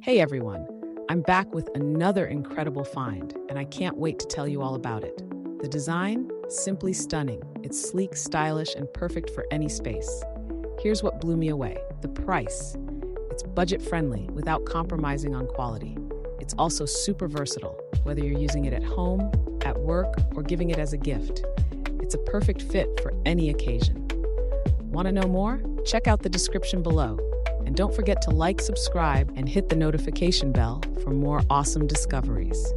Hey everyone, I'm back with another incredible find, and I can't wait to tell you all about it. The design? Simply stunning. It's sleek, stylish, and perfect for any space. Here's what blew me away: the price. It's budget friendly without compromising on quality. It's also super versatile, whether you're using it at home, at work, or giving it as a gift. It's a perfect fit for any occasion. Want to know more? Check out the description below. And don't forget to like, subscribe, and hit the notification bell for more awesome discoveries.